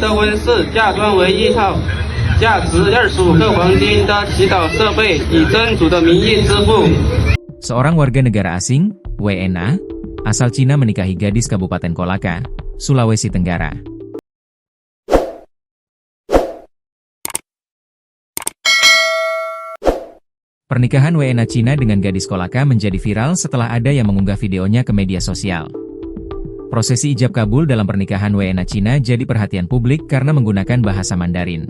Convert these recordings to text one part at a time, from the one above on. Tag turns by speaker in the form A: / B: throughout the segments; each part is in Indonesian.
A: 的温室嫁妆为一套价值25克黄金的祈祷设备，以真主的名义支付。
B: Seorang warga negara asing, WNA, asal Cina menikahi gadis Kabupaten Kolaka, Sulawesi Tenggara. Pernikahan WNA Cina dengan gadis Kolaka menjadi viral setelah ada yang mengunggah videonya ke media sosial. Prosesi ijab kabul dalam pernikahan WNA Cina jadi perhatian publik karena menggunakan bahasa Mandarin.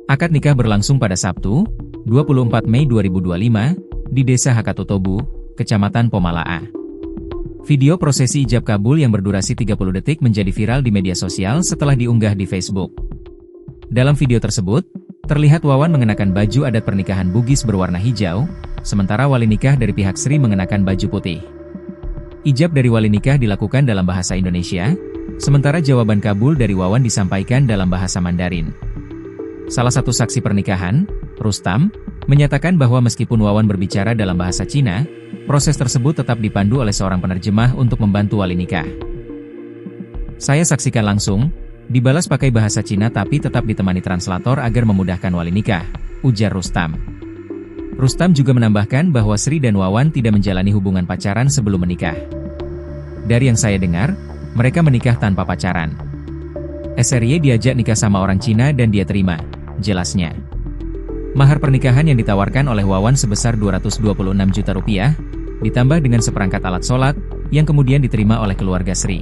B: Akad nikah berlangsung pada Sabtu, 24 Mei 2025, di Desa Hakatotobu, Kecamatan Pomalaa. Video prosesi ijab kabul yang berdurasi 30 detik menjadi viral di media sosial setelah diunggah di Facebook. Dalam video tersebut, terlihat Wawan mengenakan baju adat pernikahan Bugis berwarna hijau, sementara wali nikah dari pihak Sri mengenakan baju putih. Ijab dari wali nikah dilakukan dalam bahasa Indonesia, sementara jawaban kabul dari Wawan disampaikan dalam bahasa Mandarin. Salah satu saksi pernikahan, Rustam, menyatakan bahwa meskipun Wawan berbicara dalam bahasa Cina, proses tersebut tetap dipandu oleh seorang penerjemah untuk membantu wali nikah. Saya saksikan langsung, dibalas pakai bahasa Cina tapi tetap ditemani translator agar memudahkan wali nikah, ujar Rustam. Rustam juga menambahkan bahwa Sri dan Wawan tidak menjalani hubungan pacaran sebelum menikah. Dari yang saya dengar, mereka menikah tanpa pacaran. SRY diajak nikah sama orang Cina dan dia terima, jelasnya. Mahar pernikahan yang ditawarkan oleh Wawan sebesar 226 juta rupiah, ditambah dengan seperangkat alat sholat, yang kemudian diterima oleh keluarga Sri.